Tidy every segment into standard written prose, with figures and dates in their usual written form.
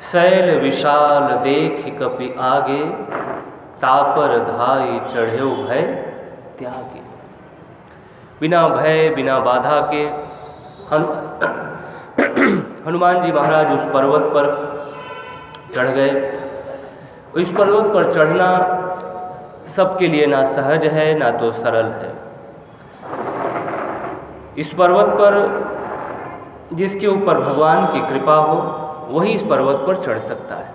शैल विशाल देख कपि आगे, तापर धाई चढ़्यो भय त्यागे। बिना भय बिना बाधा के हनुमान जी महाराज उस पर्वत पर चढ़ गए। इस पर्वत पर चढ़ना सबके लिए ना सहज है ना तो सरल है। इस पर्वत पर जिसके ऊपर भगवान की कृपा हो वही इस पर्वत पर चढ़ सकता है।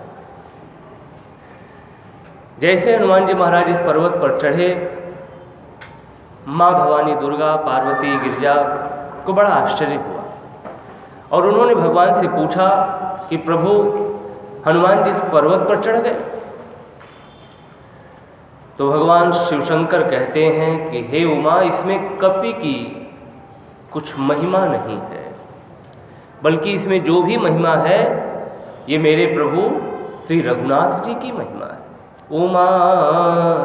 जैसे हनुमान जी महाराज इस पर्वत पर चढ़े, माँ भवानी दुर्गा पार्वती गिरिजा को बड़ा आश्चर्य हुआ और उन्होंने भगवान से पूछा कि प्रभु हनुमान जी इस पर्वत पर चढ़ गए। तो भगवान शिवशंकर कहते हैं कि हे उमा, इसमें कपि की कुछ महिमा नहीं है, बल्कि इसमें जो भी महिमा है ये मेरे प्रभु श्री रघुनाथ जी की महिमा है। उमा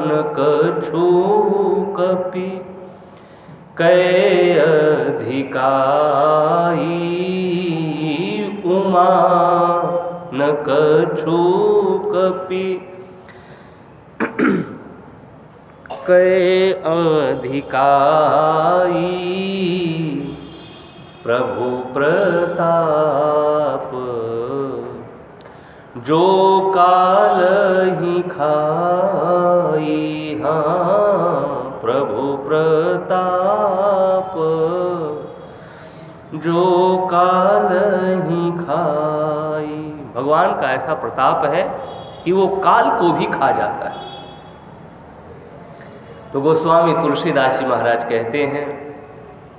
न कछु कपि कै अधिकाई, उमा न कछु कपि कै अधिकाई, प्रभु प्रताप जो कालहि खाई। हाँ, प्रभु प्रताप जो कालहि खाई। भगवान का ऐसा प्रताप है कि वो काल को भी खा जाता है। तो गोस्वामी तुलसीदास जी महाराज कहते हैं,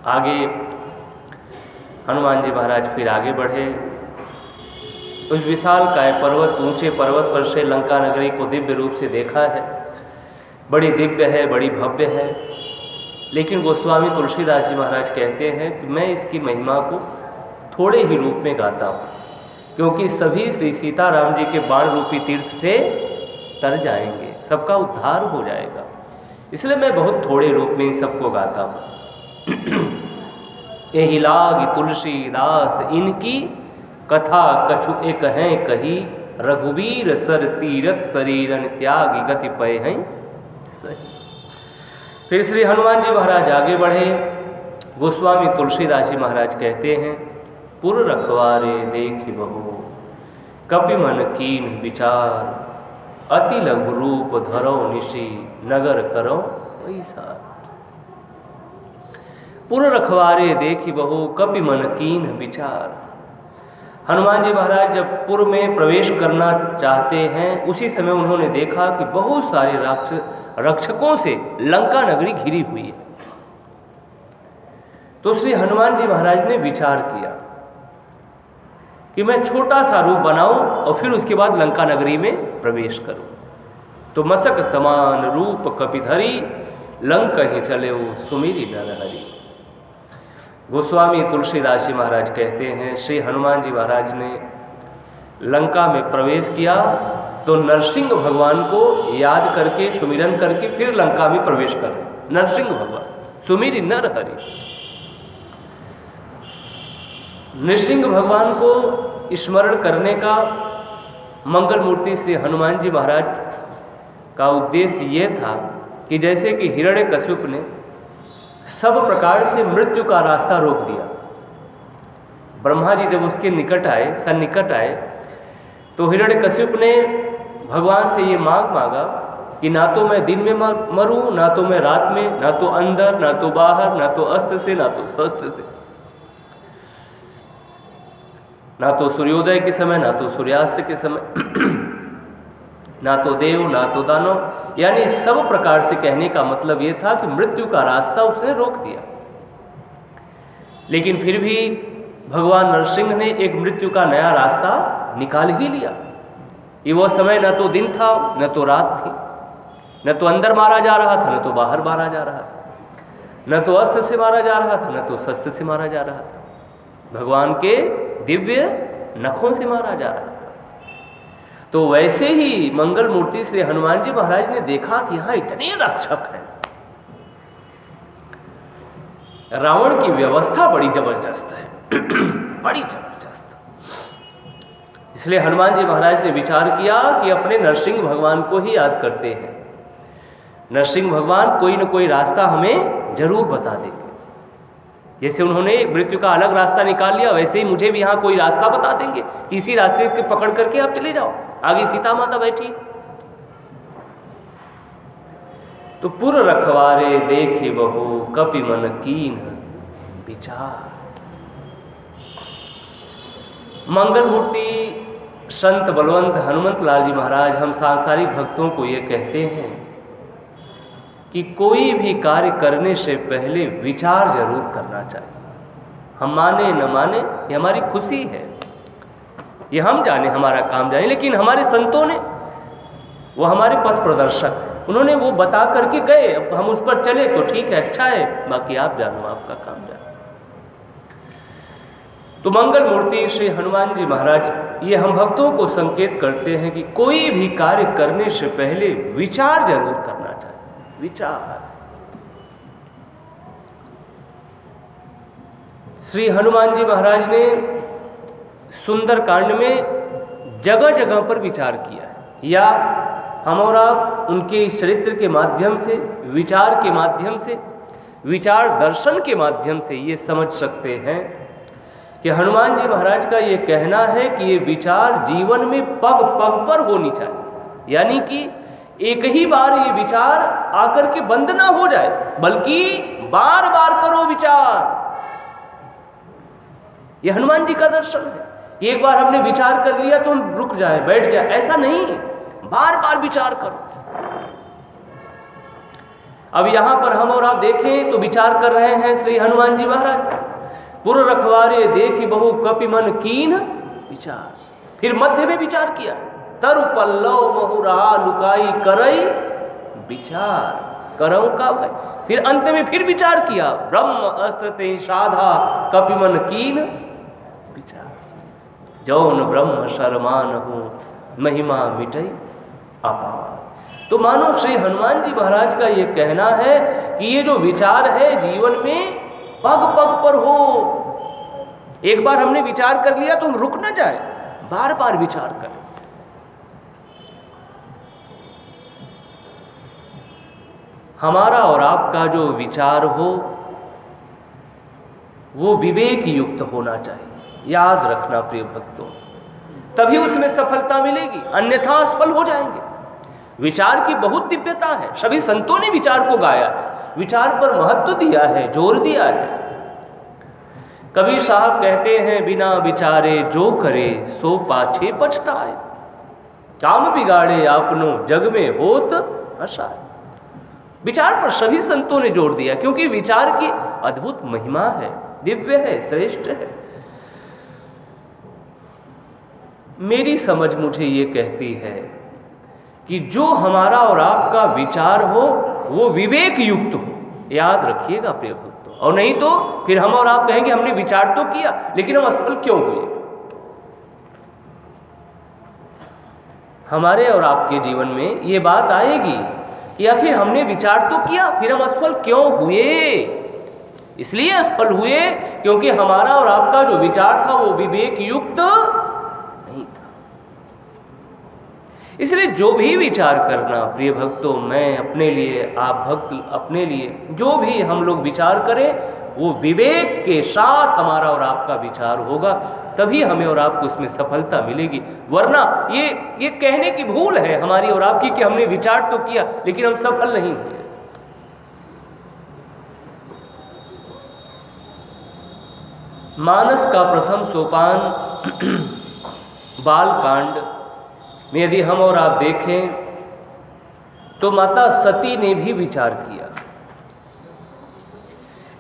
आगे हनुमान जी महाराज फिर आगे बढ़े। उस विशालकाय पर्वत, ऊंचे पर्वत पर से लंका नगरी को दिव्य रूप से देखा है। बड़ी दिव्य है, बड़ी भव्य है। लेकिन गोस्वामी तुलसीदास जी महाराज कहते हैं कि मैं इसकी महिमा को थोड़े ही रूप में गाता हूँ, क्योंकि सभी श्री सीताराम जी के बाण रूपी तीर्थ से तर जाएंगे, सबका उद्धार हो जाएगा। इसलिए मैं बहुत थोड़े रूप में इन सबको गाता हूँ। एहि लाग तुलसीदास इनकी, कथा कछु एक हैं कही। रघुवीर सर तीरथ शरीरन त्यागी, गति पय हैं सही। फिर श्री हनुमान जी महाराज आगे बढ़े। गोस्वामी तुलसीदास जी महाराज कहते हैं, पुर रखवारे देखि बहु, कपि मन कीन विचार। अति लघु रूप धरो निशि, नगर करो वैसा। पुर रखवारे देखि बहु, कपि मन कीन विचार। हनुमान जी महाराज जब पुर में प्रवेश करना चाहते हैं, उसी समय उन्होंने देखा कि बहुत सारे रक्षकों से लंका नगरी घिरी हुई है। तो श्री हनुमान जी महाराज ने विचार किया कि मैं छोटा सा रूप बनाऊं और फिर उसके बाद लंका नगरी में प्रवेश करूं। तो मसक समान रूप कपिधरी, लंक ही चले वो सुमिरी नरहरि। गोस्वामी तुलसीदास जी महाराज कहते हैं, श्री हनुमान जी महाराज ने लंका में प्रवेश किया तो नरसिंह भगवान को याद करके, सुमिरन करके फिर लंका में प्रवेश कर रहे। नरसिंह भगवान, सुमिरी नरहरि। नरसिंह भगवान को स्मरण करने का मंगल मूर्ति श्री हनुमान जी महाराज का उद्देश्य ये था कि जैसे कि हिरण्यकश्यप ने सब प्रकार से मृत्यु का रास्ता रोक दिया। ब्रह्मा जी जब उसके निकट आए, सन्निकट आए, तो हिरण्यकश्यप ने भगवान से ये मांगा कि ना तो मैं दिन में मरूं, ना तो मैं रात में, ना तो अंदर, ना तो बाहर, ना तो अस्त्र से, ना तो शस्त्र से, ना तो सूर्योदय के समय, ना तो सूर्यास्त के समय, ना तो देव ना तो दानव। यानी सब प्रकार से कहने का मतलब ये था कि मृत्यु का रास्ता उसने रोक दिया। लेकिन फिर भी भगवान नरसिंह ने एक मृत्यु का नया रास्ता निकाल ही लिया। ये वो समय न तो दिन था न तो रात थी, न तो अंदर मारा जा रहा था न तो बाहर मारा जा रहा था, न तो अस्त्र से मारा जा रहा था न तो शस्त्र से मारा जा रहा था, भगवान के दिव्य नखों से मारा जा रहा था। तो वैसे ही मंगल मूर्ति श्री हनुमान जी महाराज ने देखा कि यहाँ इतने रक्षक हैं, रावण की व्यवस्था बड़ी जबरदस्त है, बड़ी जबरदस्त। इसलिए हनुमान जी महाराज ने विचार किया कि अपने नरसिंह भगवान को ही याद करते हैं। नरसिंह भगवान कोई न कोई रास्ता हमें जरूर बता देंगे। जैसे उन्होंने मृत्यु का अलग रास्ता निकाल लिया, वैसे ही मुझे भी यहाँ कोई रास्ता बता देंगे कि इसी रास्ते के पकड़ करके आप चले जाओ, आगे सीता माता बैठी। तो पुर रखवारे देखे बहु कपि मन कीन विचार। मंगल मूर्ति संत बलवंत हनुमत लाल जी महाराज हम सांसारिक भक्तों को ये कहते हैं कि कोई भी कार्य करने से पहले विचार जरूर करना चाहिए। हम माने न माने ये हमारी खुशी है, ये हम जाने, हमारा काम जाने, लेकिन हमारे संतों ने, वो हमारे पथ प्रदर्शक हैं, उन्होंने वो बता करके गए। अब हम उस पर चले तो ठीक है, अच्छा है, बाकी आप जानो, आपका काम जानो। तो मंगल मूर्ति श्री हनुमान जी महाराज ये हम भक्तों को संकेत करते हैं कि कोई भी कार्य करने से पहले विचार जरूर करना चाहिए। विचार। श्री हनुमान जी महाराज ने सुंदर कांड में जगह जगह पर विचार किया है, या हम और आप उनके इस चरित्र के माध्यम से, विचार के माध्यम से, विचार दर्शन के माध्यम से ये समझ सकते हैं कि हनुमान जी महाराज का ये कहना है कि ये विचार जीवन में पग पग पर होनी चाहिए। यानी कि एक ही बार ये विचार आकर के बंद ना हो जाए, बल्कि बार बार करो विचार। ये हनुमान जी का दर्शन है कि एक बार हमने विचार कर लिया तो हम रुक जाए, बैठ जाए, ऐसा नहीं, बार बार विचार करो। अब यहां पर हम और आप देखें तो विचार कर रहे हैं श्री हनुमान जी महाराज। पुर रखवारे देखी बहु कपि मन कीन विचार। फिर मध्य में विचार किया, तरु पल्लव महु रहा लुकाई करई विचार। करऊ का भाई, फिर अंत में फिर विचार किया, ब्रह्म अस्त्र ते साधा कपि मन कीन विचार। जौन ब्रह्म शरमान हूँ महिमा मिटई अपार। तो मानो श्री हनुमान जी महाराज का ये कहना है कि ये जो विचार है जीवन में पग पग पर हो। एक बार हमने विचार कर लिया तो हम रुक ना जाए, बार बार विचार करें। हमारा और आपका जो विचार हो वो विवेक युक्त होना चाहिए। याद रखना प्रिय भक्तों, तभी उसमें सफलता मिलेगी, अन्यथा असफल हो जाएंगे। विचार की बहुत दिव्यता है, सभी संतों ने विचार को गाया है, विचार पर महत्व दिया है, जोर दिया है। कबीर साहब कहते हैं, बिना विचारे जो करे सो पाछे पछताए, काम बिगाड़े आपनो जग में होत हसाए। विचार पर सभी संतों ने जोर दिया, क्योंकि विचार की अद्भुत महिमा है, दिव्य है, श्रेष्ठ है। मेरी समझ मुझे ये कहती है कि जो हमारा और आपका विचार हो वो विवेक युक्त हो। याद रखिएगा प्रिय भक्तों, और नहीं तो फिर हम और आप कहेंगे हमने विचार तो किया लेकिन हम असफल क्यों हुए। हमारे और आपके जीवन में ये बात आएगी कि आखिर हमने विचार तो किया, फिर हम असफल क्यों हुए। इसलिए असफल हुए क्योंकि हमारा और आपका जो विचार था वो विवेक युक्त नहीं था। इसलिए जो भी विचार करना प्रिय भक्तों, मैं अपने लिए, आप भक्त अपने लिए, जो भी हम लोग विचार करें वो विवेक के साथ हमारा और आपका विचार होगा, तभी हमें और आपको इसमें सफलता मिलेगी। वरना ये कहने की भूल है हमारी और आपकी कि हमने विचार तो किया लेकिन हम सफल नहीं हुए। मानस का प्रथम सोपान बाल कांड में यदि हम और आप देखें तो माता सती ने भी विचार किया,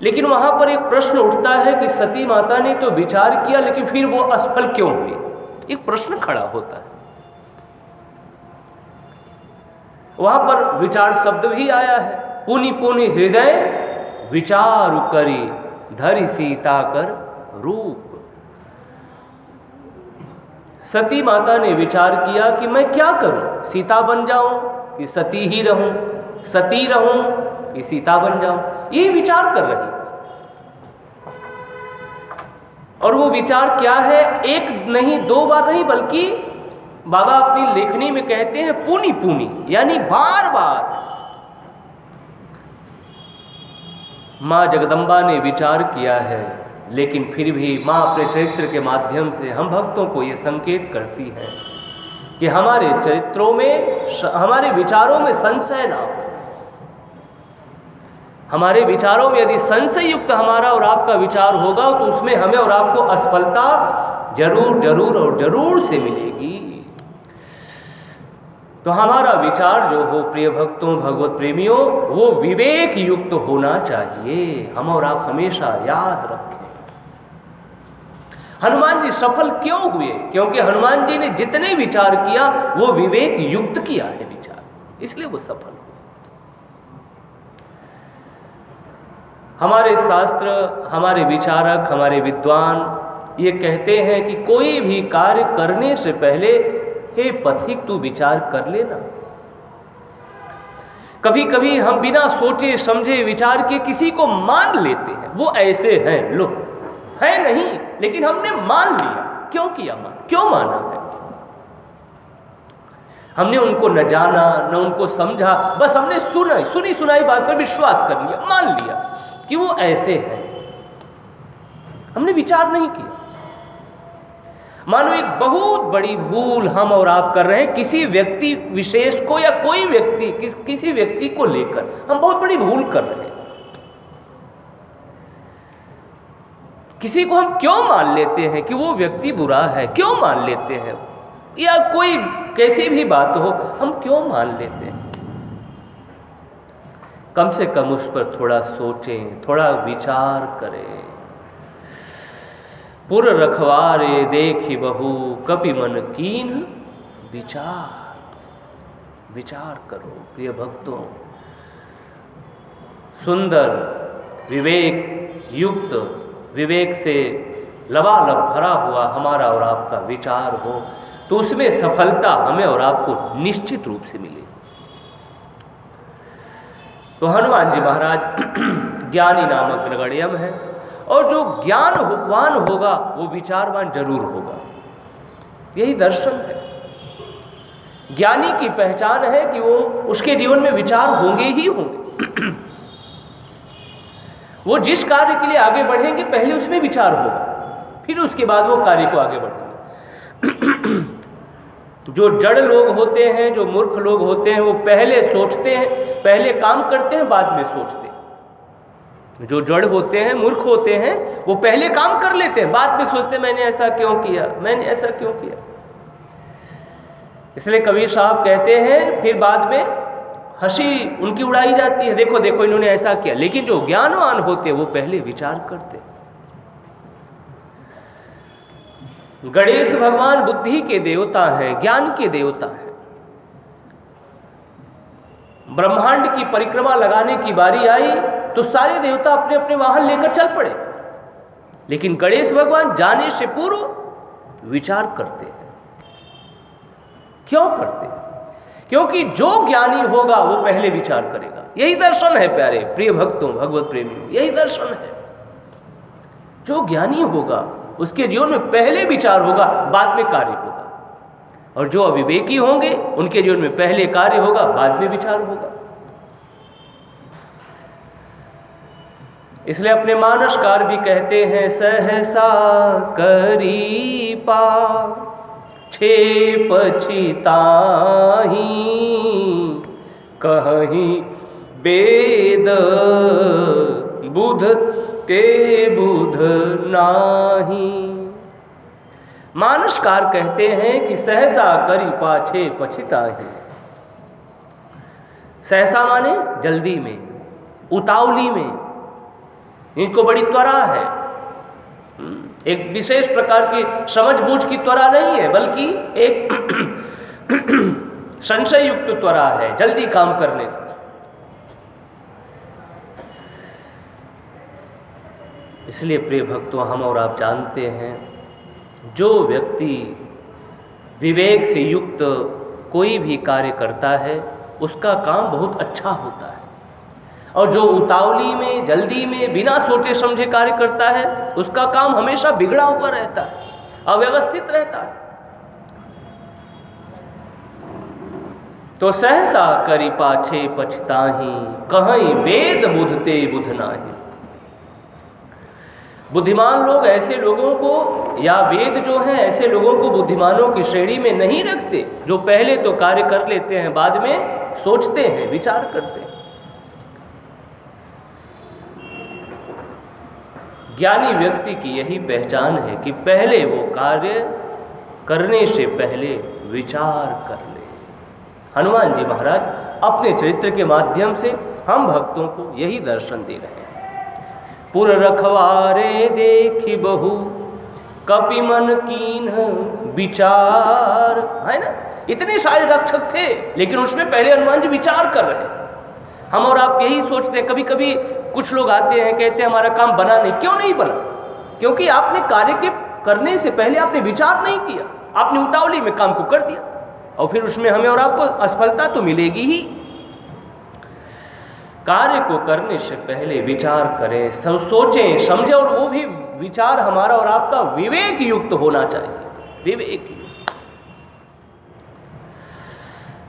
लेकिन वहां पर एक प्रश्न उठता है कि सती माता ने तो विचार किया लेकिन फिर वो असफल क्यों हुई। एक प्रश्न खड़ा होता है। वहां पर विचार शब्द भी आया है, पुनि पुनि हृदय विचार करी धरि सीता कर रूप। सती माता ने विचार किया कि मैं क्या करूं, सीता बन जाऊं कि सती ही रहूं, सती रहूं कि सीता बन जाऊं। ये विचार कर रही। और वो विचार क्या है? एक नहीं, दो बार नहीं, बल्कि बाबा अपनी लेखनी में कहते हैं पुनि पुनि, यानी बार बार माँ जगदम्बा ने विचार किया है। लेकिन फिर भी माँ अपने चरित्र के माध्यम से हम भक्तों को ये संकेत करती है कि हमारे चरित्रों में, हमारे विचारों में संशय ना हो। हमारे विचारों में यदि संशय युक्त हमारा और आपका विचार होगा तो उसमें हमें और आपको असफलता जरूर जरूर और जरूर से मिलेगी। तो हमारा विचार जो हो प्रिय भक्तों, भगवत प्रेमियों, वो विवेक युक्त होना चाहिए। हम और आप हमेशा याद रखें। हनुमान जी सफल क्यों हुए? क्योंकि हनुमान जी ने जितने विचार किया वो विवेक युक्त किया है विचार, इसलिए वो सफल हुए। हमारे शास्त्र, हमारे विचारक, हमारे विद्वान ये कहते हैं कि कोई भी कार्य करने से पहले हे पथिक तू विचार कर लेना। कभी कभी हम बिना सोचे समझे विचार के किसी को मान लेते हैं, वो ऐसे हैं, लो है नहीं, लेकिन हमने मान लिया। क्यों किया मान? क्यों माना है? हमने उनको न जाना न उनको समझा, बस हमने सुनी सुनाई बात पर विश्वास कर लिया, मान लिया कि वो ऐसे हैं। हमने विचार नहीं किया। मानो एक बहुत बड़ी भूल हम और आप कर रहे हैं किसी व्यक्ति विशेष को, या कोई व्यक्ति किसी व्यक्ति को लेकर हम बहुत बड़ी भूल कर रहे हैं। किसी को हम क्यों मान लेते हैं कि वो व्यक्ति बुरा है? क्यों मान लेते हैं? या कोई कैसी भी बात हो, हम क्यों मान लेते हैं? कम से कम उस पर थोड़ा सोचें, थोड़ा विचार करें। पुर रखवारे देखी बहु, कपि मन कीन विचार। विचार करो प्रिय भक्तों। सुंदर विवेक युक्त, विवेक से लबालब भरा हुआ हमारा और आपका विचार हो तो उसमें सफलता हमें और आपको निश्चित रूप से मिलेगी। तो हनुमान जी महाराज ज्ञानी नामक नगण्यम है, और जो ज्ञानवान होगा वो विचारवान जरूर होगा। यही दर्शन है। ज्ञानी की पहचान है कि वो, उसके जीवन में विचार होंगे ही होंगे। वो जिस कार्य के लिए आगे बढ़ेंगे पहले उसमें विचार होगा, फिर उसके बाद वो कार्य को आगे बढ़ेंगे। जो जड़ लोग होते हैं, जो मूर्ख लोग होते हैं, वो पहले सोचते हैं, पहले काम करते हैं, बाद में सोचते हैं। जो जड़ होते हैं, मूर्ख होते हैं, वो पहले काम कर लेते हैं, बाद में सोचते हैं मैंने ऐसा क्यों किया, मैंने ऐसा क्यों किया। इसलिए कबीर साहब कहते हैं फिर बाद में हंसी उनकी उड़ाई जाती है, देखो देखो इन्होंने ऐसा किया। लेकिन जो ज्ञानवान होते वो पहले विचार करते। गणेश भगवान बुद्धि के देवता हैं, ज्ञान के देवता हैं। ब्रह्मांड की परिक्रमा लगाने की बारी आई तो सारे देवता अपने अपने वाहन लेकर चल पड़े, लेकिन गणेश भगवान जाने से पूर्व विचार करते हैं। क्यों करते हैं? क्योंकि जो ज्ञानी होगा वो पहले विचार करेगा। यही दर्शन है प्यारे प्रिय भक्तों, भगवत प्रेमियों, यही दर्शन है। जो ज्ञानी होगा उसके जीवन में पहले विचार होगा, बाद में कार्य होगा। और जो अविवेकी होंगे उनके जीवन में पहले कार्य होगा, बाद में विचार होगा। इसलिए अपने मानसकार भी कहते हैं, सहसा करी पा छे पछिताही, कहीं वेद बुध ते बुध नाही। मानसकार कहते हैं कि सहसा करी पाछे पछिताही। सहसा माने जल्दी में, उतावली में, इनको बड़ी त्वरा है। एक विशेष प्रकार की समझबूझ की त्वरा नहीं है, बल्कि एक संशय युक्त त्वरा है, जल्दी काम करने की। इसलिए प्रिय भक्तों, हम और आप जानते हैं, जो व्यक्ति विवेक से युक्त कोई भी कार्य करता है उसका काम बहुत अच्छा होता है। और जो उतावली में, जल्दी में, बिना सोचे समझे कार्य करता है, उसका काम हमेशा बिगड़ा हुआ रहता है, अव्यवस्थित रहता है। तो सहसा करि पाछे पछताहि, कहीं वेद बुझते बुध नाही। बुद्धिमान लोग ऐसे लोगों को, या वेद जो है ऐसे लोगों को बुद्धिमानों की श्रेणी में नहीं रखते, जो पहले तो कार्य कर लेते हैं, बाद में सोचते हैं, विचार करते हैं। ज्ञानी व्यक्ति की यही पहचान है कि पहले वो कार्य करने से पहले विचार कर ले। हनुमान जी महाराज अपने चरित्र के माध्यम से हम भक्तों को यही दर्शन दे रहे हैं। पुर रखवारे देखी बहु, कपि मन कीन विचार, है ना। इतने सारे रक्षक थे, लेकिन उसमें पहले हनुमान जी विचार कर रहे हैं। हम और आप यही सोचते हैं। कभी कभी कुछ लोग आते हैं, कहते हैं हमारा काम बना नहीं। क्यों नहीं बना? क्योंकि आपने कार्य के करने से पहले आपने विचार नहीं किया, आपने उतावली में काम को कर दिया, और फिर उसमें हमें और आपको असफलता तो मिलेगी ही। कार्य को करने से पहले विचार करें, सोचें, समझें, और वो भी विचार हमारा और आपका विवेक युक्त होना चाहिए, विवेक युक्त।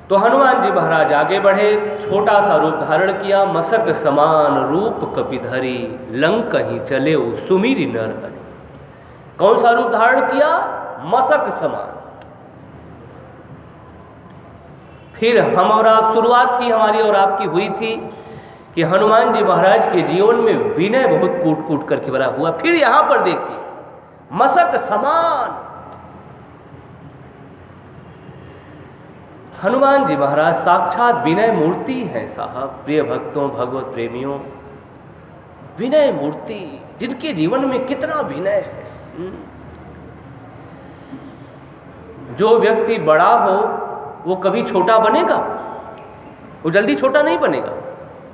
तो हनुमान जी महाराज आगे बढ़े, छोटा सा रूप धारण किया, मसक समान रूप कपिधरी, लंक ही चले सुमिरि नर हरि। कौन सा रूप धारण किया? मसक समान। फिर हम और आप, शुरुआत ही हमारी और आपकी हुई थी कि हनुमान जी महाराज के जीवन में विनय बहुत कूट कूट करके भरा हुआ। फिर यहां पर देखिए, मसक समान। हनुमान जी महाराज साक्षात विनय मूर्ति है साहब। प्रिय भक्तों, भगवत प्रेमियों, विनय मूर्ति, जिनके जीवन में कितना विनय है। जो व्यक्ति बड़ा हो वो कभी छोटा बनेगा? वो जल्दी छोटा नहीं बनेगा।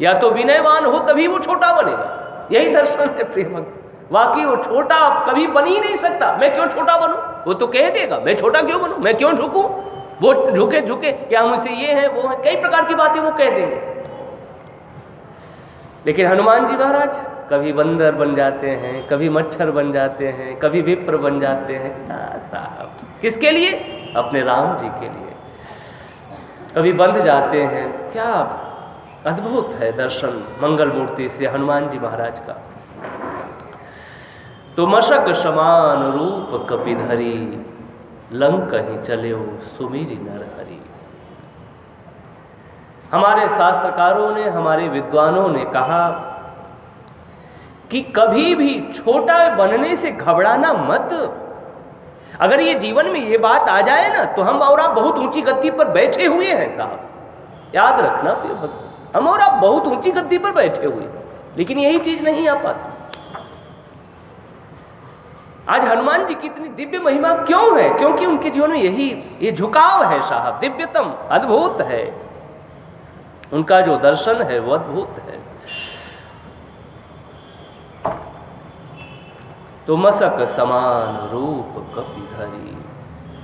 या तो विनयवान हो तभी वो छोटा बनेगा। यही दर्शन है प्रिय भक्त। वाकई वो छोटा कभी बन ही नहीं सकता। मैं क्यों छोटा बनूं? वो तो कह देगा मैं छोटा क्यों बनूं, मैं क्यों झुकूं, वो झुके झुके, क्या मुझसे ये है वो है, कई प्रकार की बातें वो कह देंगे। लेकिन हनुमान जी महाराज कभी बंदर बन जाते हैं, कभी मच्छर बन जाते हैं, कभी विप्र बन जाते हैं। साहब, किसके लिए? अपने राम जी के लिए। कभी बंध जाते हैं। क्या अद्भुत है दर्शन मंगल मूर्ति से हनुमान जी महाराज का। तो मशक समान रूप कपिधरी, लंक ही चले सुमिरि नर हरि। हमारे शास्त्रकारों ने, हमारे विद्वानों ने कहा कि कभी भी छोटा बनने से घबराना मत। अगर ये जीवन में ये बात आ जाए ना, तो हम और आप बहुत ऊंची गद्दी पर बैठे हुए हैं साहब। याद रखना प्रिय भक्त, हम और आप बहुत ऊंची गद्दी पर बैठे हुए हैं, लेकिन यही चीज नहीं आ पाती। आज हनुमान जी की इतनी दिव्य महिमा क्यों है? क्योंकि उनके जीवन में यही ये झुकाव है साहब, दिव्यतम, अद्भुत है। उनका जो दर्शन है वो अद्भुत है। तो मसक समान रूप कपिधरी।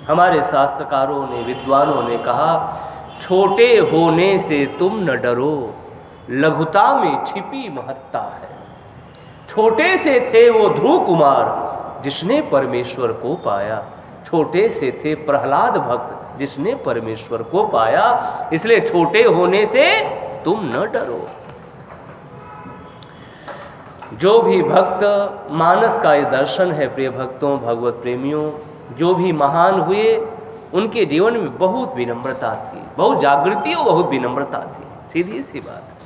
हमारे शास्त्रकारों ने, विद्वानों ने कहा, छोटे होने से तुम न डरो, लघुता में छिपी महत्ता है। छोटे से थे वो ध्रुव कुमार, जिसने परमेश्वर को पाया। छोटे से थे प्रहलाद भक्त, जिसने परमेश्वर को पाया। इसलिए छोटे होने से तुम न डरो। जो भी भक्त, मानस का ये दर्शन है प्रिय भक्तों, भगवत प्रेमियों, जो भी महान हुए उनके जीवन में बहुत विनम्रता थी, बहुत जागृति और बहुत विनम्रता थी। सीधी सी बात।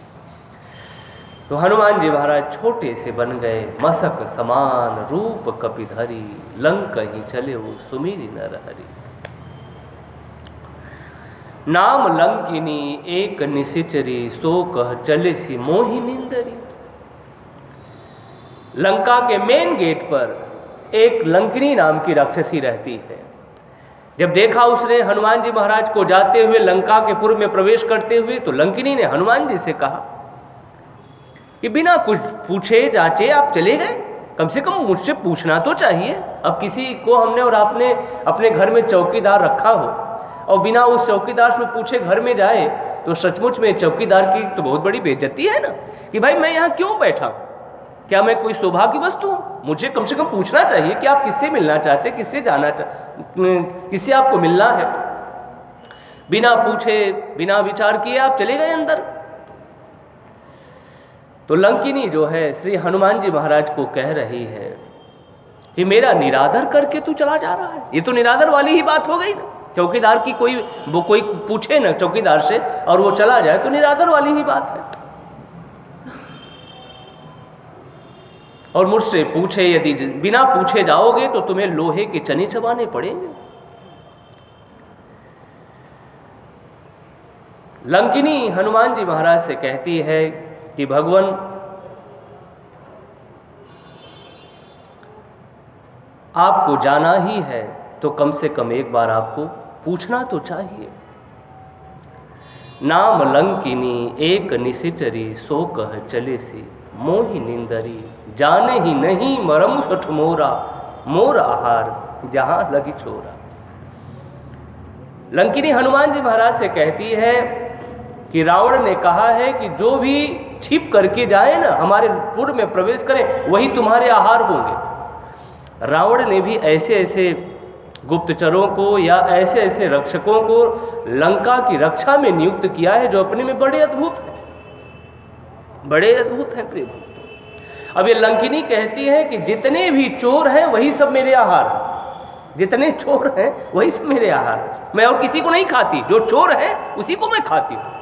तो हनुमान जी महाराज छोटे से बन गए, मसक समान रूप कपिधरी, लंक ही चले सुमिरि नर हरि। नाम लंकिनी एक निशिचरी, सो कह चले सी मोहि निंदरी। लंका के मेन गेट पर एक लंकिनी नाम की राक्षसी रहती है। जब देखा उसने हनुमान जी महाराज को जाते हुए, लंका के पूर्व में प्रवेश करते हुए, तो लंकिनी ने हनुमान जी से कहा कि बिना कुछ पूछे जांचे आप चले गए। कम से कम मुझसे पूछना तो चाहिए। अब किसी को हमने और आपने अपने घर में चौकीदार रखा हो, और बिना उस चौकीदार से पूछे घर में जाए तो सचमुच में चौकीदार की तो बहुत बड़ी बेइज्जती है ना, कि भाई मैं यहाँ क्यों बैठा, क्या मैं कोई शोभा की वस्तु हूँ? मुझे कम से कम पूछना चाहिए कि आप किससे मिलना चाहते, किससे जाना किससे आपको मिलना है। बिना पूछे बिना विचार किए आप चले गए अंदर। तो लंकिनी जो है श्री हनुमान जी महाराज को कह रही है कि मेरा निरादर करके तू चला जा रहा है। ये तो निरादर वाली ही बात हो गई ना। चौकीदार की कोई पूछे ना चौकीदार से और वो चला जाए तो निरादर वाली ही बात है। और मुझसे पूछे यदि बिना पूछे जाओगे तो तुम्हें लोहे के चने चबाने पड़ेंगे। लंकिनी हनुमान जी महाराज से कहती है कि भगवान आपको जाना ही है तो कम से कम एक बार आपको पूछना तो चाहिए। नाम लंकिनी एक निशिचरी सो कह चले सी मोहि निंदरी जाने ही नहीं मरम सठ मोरा मोर आहार जहां लगी छोरा। लंकिनी हनुमान जी महाराज से कहती है कि रावण ने कहा है कि जो भी छिप करके जाए ना हमारे पुर में प्रवेश करें वही तुम्हारे आहार होंगे। रावण ने भी ऐसे ऐसे गुप्तचरों को या ऐसे ऐसे रक्षकों को लंका की रक्षा में नियुक्त किया है जो अपने में बड़े अद्भुत हैं, बड़े अद्भुत हैं प्रिय भक्तों। अब ये लंकिनी कहती है कि जितने भी चोर हैं वही सब मेरे आहार हैं, जितने चोर हैं वही सब मेरे आहार हैं। मैं और किसी को नहीं खाती, जो चोर है उसी को मैं खाती हूँ।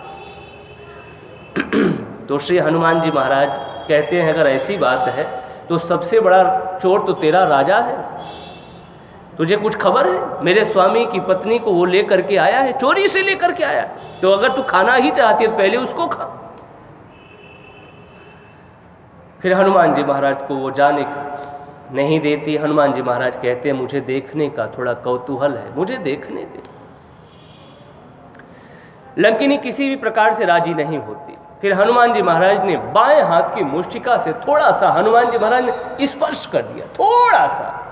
तो श्री हनुमान जी महाराज कहते हैं अगर ऐसी बात है तो सबसे बड़ा चोर तो तेरा राजा है। तुझे कुछ खबर है? मेरे स्वामी की पत्नी को वो लेकर के आया है, चोरी से लेकर के आया। तो अगर तू खाना ही चाहती है तो पहले उसको खा। फिर हनुमान जी महाराज को वो जाने नहीं देती। हनुमान जी महाराज कहते हैं मुझे देखने का थोड़ा कौतूहल है, मुझे देखने दे। लंकिनी किसी भी प्रकार से राजी नहीं होती। फिर हनुमान जी महाराज ने बाएं हाथ की मुष्टिका से थोड़ा सा हनुमान जी महाराज ने स्पर्श कर दिया, थोड़ा सा।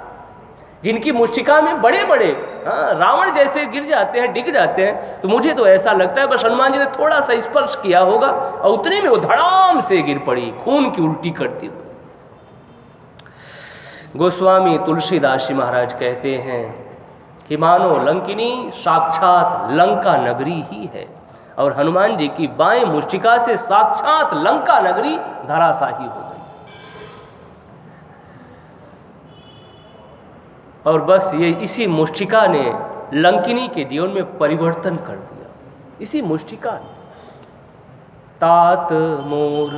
जिनकी मुष्टिका में बड़े बड़े रावण जैसे गिर जाते हैं, डिग जाते हैं, तो मुझे तो ऐसा लगता है बस हनुमान जी ने थोड़ा सा स्पर्श किया होगा और उतने में वो धड़ाम से गिर पड़ी, खून की उल्टी करती हुई। गोस्वामी तुलसीदास जी महाराज कहते हैं कि मानो लंकिनी साक्षात लंका नगरी ही है और हनुमान जी की बाएं मुष्टिका से साक्षात लंका नगरी धराशाही हो गई। और बस ये इसी मुष्टिका ने लंकिनी के जीवन में परिवर्तन कर दिया। इसी मुष्टिका ने तात मोर,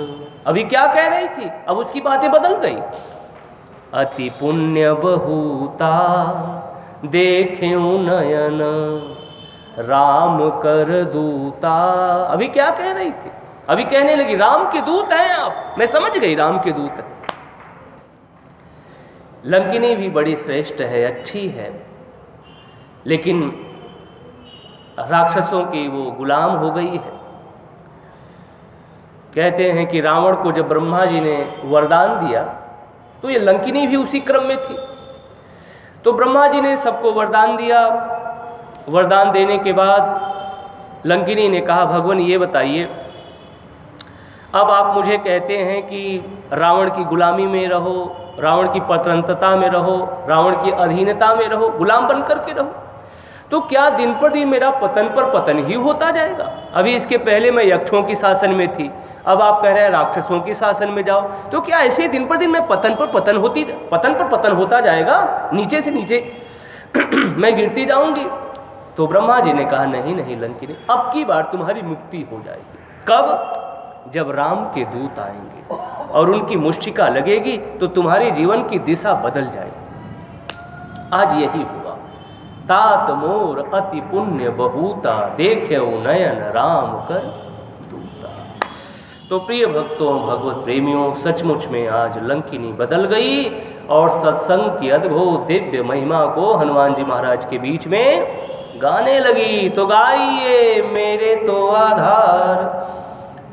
अभी क्या कह रही थी, अब उसकी बातें बदल गई। अति पुण्य बहुता देखें नयन राम कर दूता। अभी क्या कह रही थी? अभी कहने लगी राम के दूत हैं आप। मैं समझ गई राम के दूत हैं। लंकिनी भी बड़ी श्रेष्ठ है, अच्छी है, लेकिन राक्षसों की वो गुलाम हो गई है। कहते हैं कि रावण को जब ब्रह्मा जी ने वरदान दिया तो ये लंकिनी भी उसी क्रम में थी। तो ब्रह्मा जी ने सबको वरदान दिया। वरदान देने के बाद लंकिनी ने कहा भगवान ये बताइए, अब आप मुझे कहते हैं कि रावण की गुलामी में रहो, रावण की परतंत्रता में रहो, रावण की अधीनता में रहो, गुलाम बन करके रहो, तो क्या दिन पर दिन मेरा पतन पर पतन ही होता जाएगा? अभी इसके पहले मैं यक्षों की शासन में थी, अब आप कह रहे हैं राक्षसों की शासन में जाओ, तो क्या ऐसे दिन पर दिन मैं पतन पर पतन होता जाएगा, नीचे से नीचे मैं गिरती जाऊंगी? तो ब्रह्मा जी ने कहा नहीं नहीं लंकिनी, अब की बार तुम्हारी मुक्ति हो जाएगी। कब? जब राम के दूत आएंगे और उनकी मुष्टिका लगेगी तो तुम्हारे जीवन की दिशा बदल जाएगी। आज यही हुआ। तात मोर अति पुण्य बहुता देखे नयन राम कर दूता। तो प्रिय भक्तों, भगवत प्रेमियों, सचमुच में आज लंकिनी बदल गई और सत्संग की अद्भुत दिव्य महिमा को हनुमान जी महाराज के बीच में गाने लगी। तो गाइए मेरे तो आधार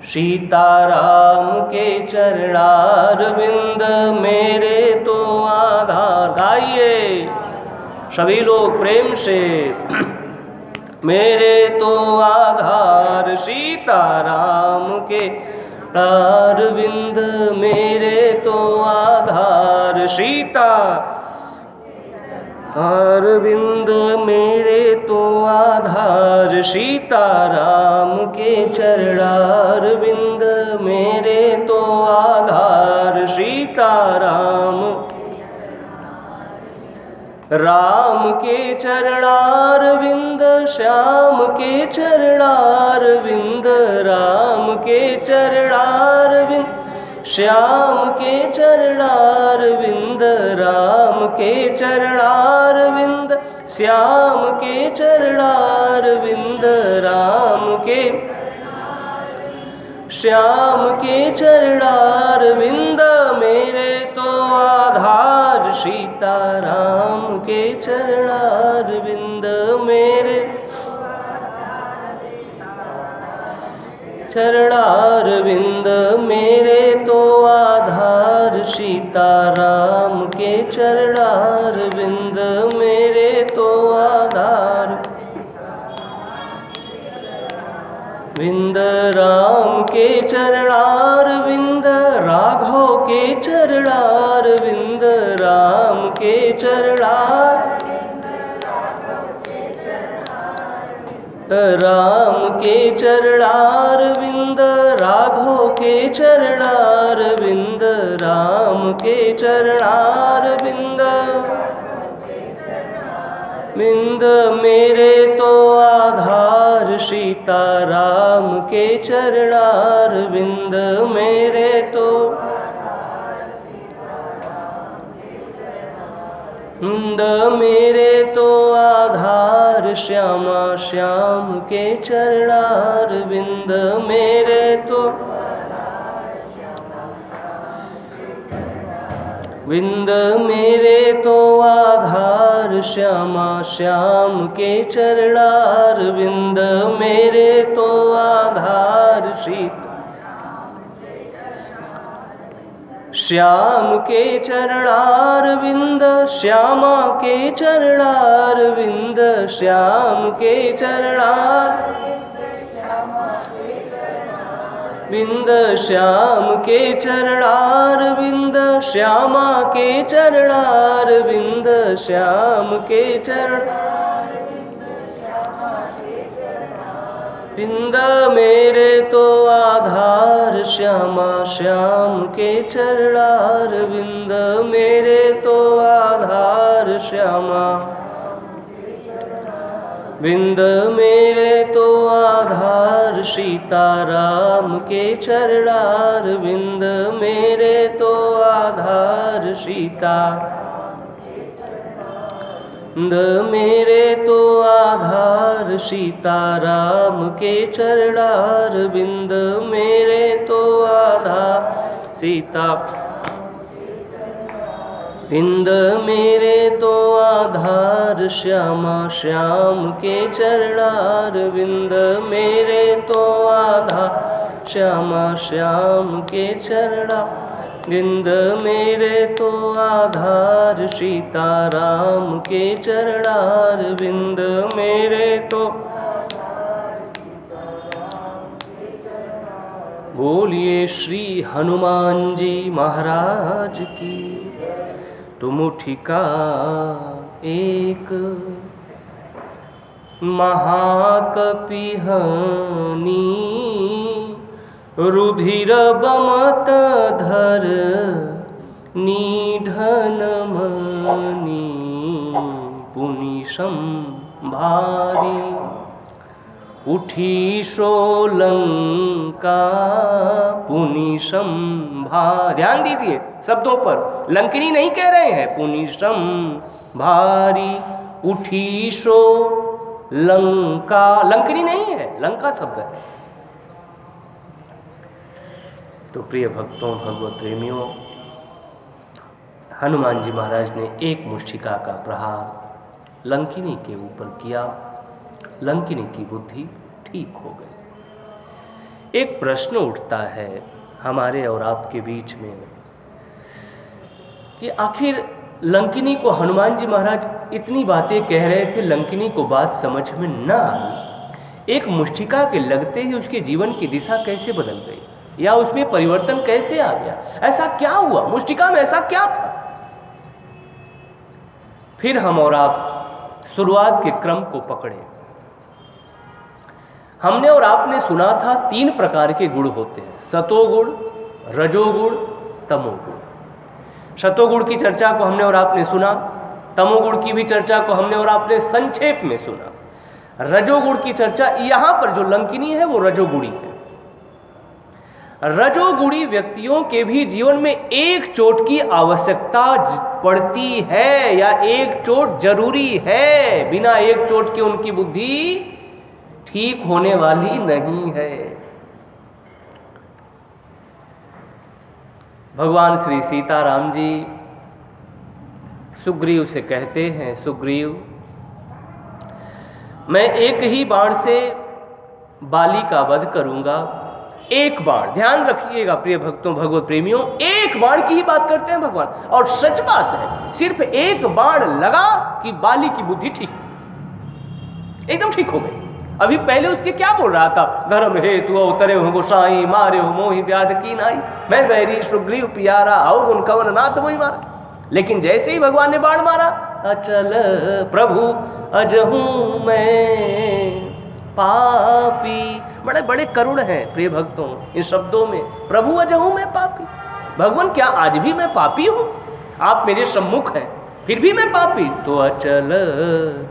सीताराम के चरणारविंद मेरे तो आधार। गाइए सभी लोग प्रेम से मेरे तो आधार सीताराम के अरविंद, मेरे तो आधार सीता अरविंद, मेरे तो आधार सीताराम के चरणारविंद, मेरे तो आधार सीताराम, राम के चरणारविंद, श्याम के चरणारविंद, राम के चरणारविंद, श्याम के चरणारविंद, राम के चरणारविंद, श्याम के चरणारविंद, राम के श्याम के चरणारविंद, मेरे तो आधार सीताराम के चरणारविंद, मेरे चरणारविंद, मेरे तो आधार सीताराम के चरणारविंद, मेरे तो आधार विंद, राम के चरणारविंद, राघव के चरणारविंद, राम के राम के चरणारविंद, राघव के चरणारविंद, राम के चरणारविंद, विंद, मेरे तो आधार सीताराम के चरणारविंद, मेरे तो विंद, मेरे तो आधार श्यामा श्याम के चरणारविंद, मेरे तो विंद, मेरे तो आधार श्यामा श्याम के चरणारविंद, मेरे तो आधार सीता श्याम के चरणारविंद, श्यामा के चरणारविंद, श्याम के विंद, श्याम के चरणारविंद, श्यामा के चरणारविंद, श्याम के विंद, मेरे तो आधार श्यामा श्याम के चरणारविंद, मेरे तो आधार श्यामा विंद, मेरे तो आधार सीताराम के चरणारविंद, मेरे तो आधार सीता मेरे तो आधार सीताराम के चरणारविंद, मेरे तो आधार सीता विंद, मेरे तो आधार श्यामा श्याम के चरणारविंद, मेरे तो आधार श्यामा श्याम के चरणारविंद, मेरे तो आधार सीताराम के चरणारविंद, मेरे तो बोलिए श्री हनुमान जी महाराज की। तुम उठिका एक महाकपिहनी, रुधिर बमत धर निधन मनी, पुनि संभारी उठी सोलंका, पुनि संभार। ध्यान दीजिए शब्दों पर, लंकिनी नहीं कह रहे हैं, पुनि संभारी उठी सो लंका। लंकिनी नहीं है, लंका शब्द है। तो प्रिय भक्तों, भगवत प्रेमियों, हनुमान जी महाराज ने एक मुष्टिका का प्रहार लंकिनी के ऊपर किया। लंकिनी की बुद्धि ठीक हो गई। एक प्रश्न उठता है हमारे और आपके बीच में कि आखिर लंकिनी को हनुमान जी महाराज इतनी बातें कह रहे थे, लंकिनी को बात समझ में न आई। एक मुष्टिका के लगते ही उसके जीवन की दिशा कैसे बदल गई, या उसमें परिवर्तन कैसे आ गया, ऐसा क्या हुआ, मुष्टिका में ऐसा क्या था। फिर हम और आप शुरुआत के क्रम को पकड़े। हमने और आपने सुना था 3 प्रकार के गुण होते हैं, सतोगुण, रजोगुण, तमोगुण। सतोगुण की चर्चा को हमने और आपने सुना, तमोगुण की भी चर्चा को हमने और आपने संक्षेप में सुना। रजोगुण की चर्चा यहाँ पर जो लंकिनी है वो रजोगुणी है। रजोगुणी व्यक्तियों के भी जीवन में एक चोट की आवश्यकता पड़ती है, या एक चोट जरूरी है। बिना एक चोट के उनकी बुद्धि ठीक होने वाली नहीं है। भगवान श्री सीताराम जी सुग्रीव से कहते हैं, सुग्रीव मैं एक ही बाण से बाली का वध करूंगा। एक बाण, ध्यान रखिएगा प्रिय भक्तों, भगवत प्रेमियों, एक बाण की ही बात करते हैं भगवान, और सच बात है। सिर्फ एक बाण लगा कि बाली की बुद्धि ठीक, एकदम ठीक हो गई। अभी पहले उसके क्या बोल रहा था, धर्म हेतु उतरे हो गोसाई, मारे हो मोहि व्याध की नाई, मैं बैरी सुग्रीव पियारा, आओ गुण कवन नाथ मोहि मारा। लेकिन जैसे ही भगवान ने बाण मारा, अचल प्रभु अजहू मैं पापी। बड़े बड़े करुण हैं प्रिय भक्तों इन शब्दों में, प्रभु अजहू मैं पापी। भगवान क्या आज भी मैं पापी हूं? आप मेरे सम्मुख हैं फिर भी मैं पापी? तो अचल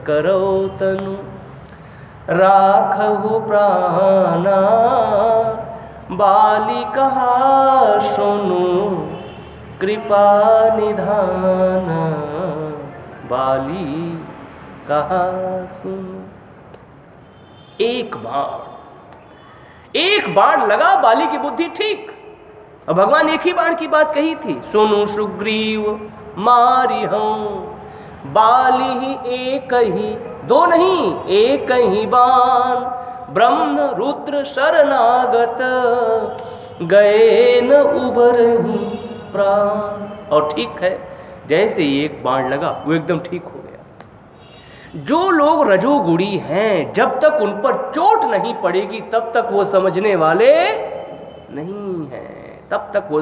करो तनु राखहु प्राणा, बाली कहा सुनु कृपा निधान, बाली कहा सुनु। एक बाण लगा, बाली की बुद्धि ठीक। और भगवान एक ही बाण की बात कही थी, सुनु सुग्रीव मारी हूं बाली ही एक ही, 2 नहीं एक ही बाण, ब्रह्म रुद्र शरणागत गए न उबरहि प्राण। और ठीक है, जैसे ही एक बाण लगा वो एकदम ठीक हो गया। जो लोग रजोगुणी हैं, जब तक उन पर चोट नहीं पड़ेगी तब तक वो समझने वाले नहीं हैं, तब तक वो,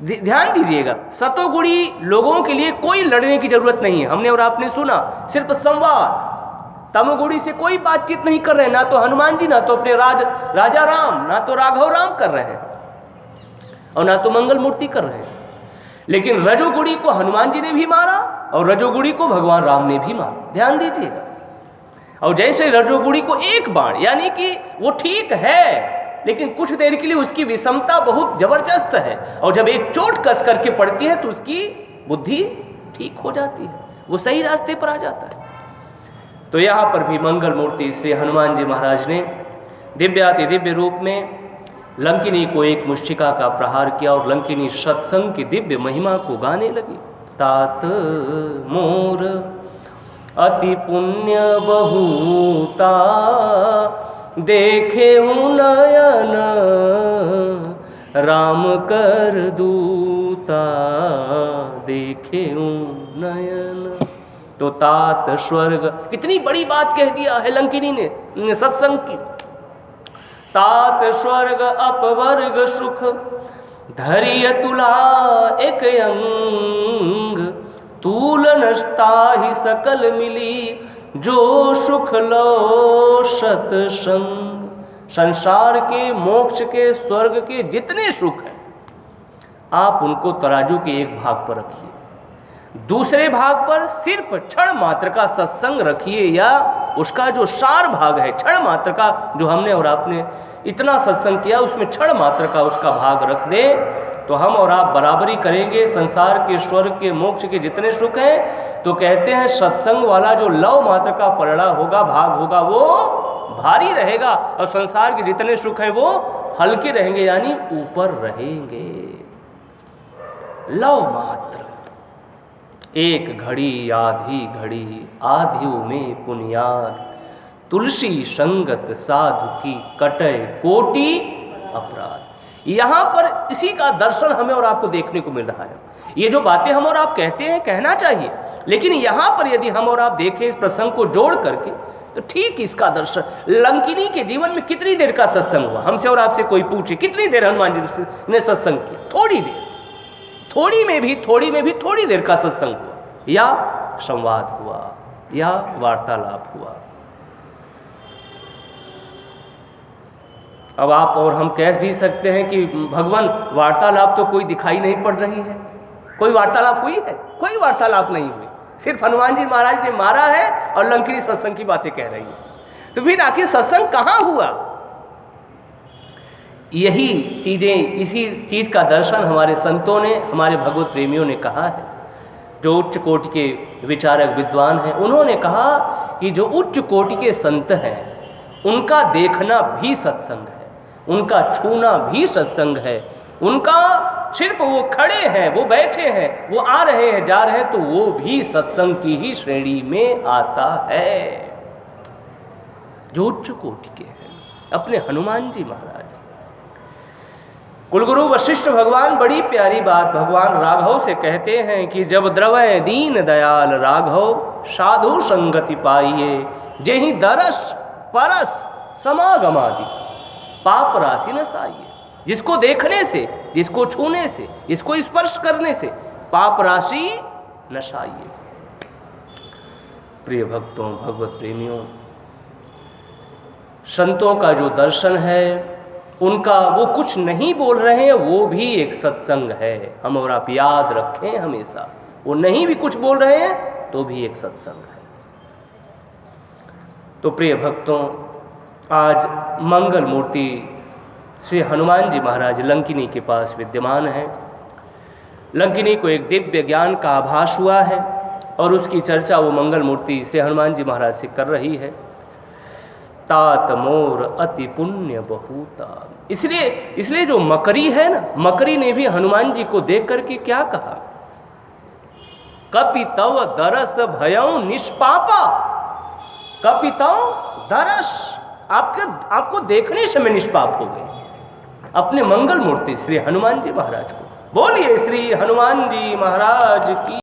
ध्यान दीजिएगा, सतोगुणी लोगों के लिए कोई लड़ने की जरूरत नहीं है। हमने और आपने सुना, सिर्फ संवाद। तमोगुणी से कोई बातचीत नहीं कर रहे हैं, ना तो हनुमान जी, ना तो अपने राजा राम, ना तो राघव राम कर रहे हैं, और ना तो मंगल मूर्ति कर रहे हैं। लेकिन रजोगुणी को हनुमान जी ने भी मारा और रजोगुणी को भगवान राम ने भी मारा, ध्यान दीजिएगा। और जैसे रजोगुणी को एक बाण, यानी कि वो ठीक है लेकिन कुछ देर के लिए उसकी विषमता बहुत जबरदस्त है, और जब एक चोट कस करके पड़ती है तो उसकी बुद्धि ठीक हो जाती है, वो सही रास्ते पर आ जाता है। तो यहाँ पर भी मंगल मूर्ति श्री हनुमान जी महाराज ने दिव्याति दिव्य रूप में लंकिनी को एक मुष्टिका का प्रहार किया, और लंकिनी सत्संग की दिव्य महिमा को गाने लगी। तात मोर अति पुण्य बहुता, देखे नयन राम कर दूता, देखे नयन। तो तात स्वर्ग, कितनी बड़ी बात कह दिया है लंकिनी ने सत्संग की। तात स्वर्ग अपवर्ग सुख, धैर्य तुला एक अंग, तूलन ताहि सकल मिली, जो सुख लो सत्संग। संसार के, मोक्ष के, स्वर्ग के जितने सुख हैं, आप उनको तराजू के एक भाग पर रखिए, दूसरे भाग पर सिर्फ क्षण मात्र का सत्संग रखिए, या उसका जो सार भाग है, क्षण मात्र का, जो हमने और आपने इतना सत्संग किया उसमें क्षण मात्र का उसका भाग रख दें, तो हम और आप बराबरी करेंगे। संसार के, स्वर्ग के, मोक्ष के जितने सुख हैं, तो कहते हैं सत्संग वाला जो लव मात्र का पलड़ा होगा, भाग होगा, वो भारी रहेगा, और संसार के जितने सुख हैं वो हल्के रहेंगे, यानी ऊपर रहेंगे। लव मात्र, एक घड़ी आधी घड़ी, आधियों में पुनियाद, तुलसी संगत साधु की, कटय कोटि अपराध। यहाँ पर इसी का दर्शन हमें और आपको देखने को मिल रहा है। ये जो बातें हम और आप कहते हैं, कहना चाहिए, लेकिन यहाँ पर यदि हम और आप देखें इस प्रसंग को जोड़ करके, तो ठीक इसका दर्शन। लंकिनी के जीवन में कितनी देर का सत्संग हुआ? हमसे और आपसे कोई पूछे कितनी देर हनुमान जी ने सत्संग किया? थोड़ी देर, थोड़ी में भी थोड़ी देर का सत्संग हुआ, या संवाद हुआ, या वार्तालाप हुआ। अब आप और हम कह भी सकते हैं कि भगवान वार्तालाप तो कोई दिखाई नहीं पड़ रही है। कोई वार्तालाप हुई है? कोई वार्तालाप नहीं हुई। सिर्फ हनुमान जी महाराज ने मारा है और लंकिनी सत्संग की बातें कह रही है। तो फिर आखिर सत्संग कहाँ हुआ? यही चीज़ें, इसी चीज़ का दर्शन हमारे संतों ने, हमारे भगवत प्रेमियों ने कहा है। जो उच्च कोटि के विचारक विद्वान हैं, उन्होंने कहा कि जो उच्च कोटि के संत हैं, उनका देखना भी सत्संग है, उनका छूना भी सत्संग है, उनका सिर्फ वो खड़े हैं, वो बैठे हैं, वो आ रहे हैं, जा रहे हैं, तो वो भी सत्संग की ही श्रेणी में आता है। जो उच्च कोटि के हैं, अपने हनुमान जी महाराज। कुलगुरु वशिष्ठ भगवान बड़ी प्यारी बात भगवान राघव से कहते हैं कि जब द्रवय दीन दयाल राघव साधु संगति पाइए, जेहि दरस परस समागमादि पाप राशि न साइए। जिसको देखने से, जिसको छूने से, जिसको स्पर्श करने से पाप राशि न साइए। प्रिय भक्तों, भगवत प्रेमियों, संतों का जो दर्शन है, उनका वो कुछ नहीं बोल रहे हैं, वो भी एक सत्संग है। हम और आप याद रखें हमेशा, वो नहीं भी कुछ बोल रहे हैं तो भी एक सत्संग है। तो प्रिय भक्तों, आज मंगल मूर्ति श्री हनुमान जी महाराज लंकिनी के पास विद्यमान है। लंकिनी को एक दिव्य ज्ञान का आभास हुआ है और उसकी चर्चा वो मंगल मूर्ति श्री हनुमान जी महाराज से कर रही है। तात मोर अति पुण्य बहुता। इसलिए जो मकरी है ना, मकरी ने भी हनुमान जी को देख करके क्या कहा? कपि तव दरस भयं निष्पापा। कपि तव दरस, आपको देखने से मैं निष्पाप हो गई। अपने मंगल मूर्ति श्री हनुमान जी महाराज को बोलिए श्री हनुमान जी महाराज की।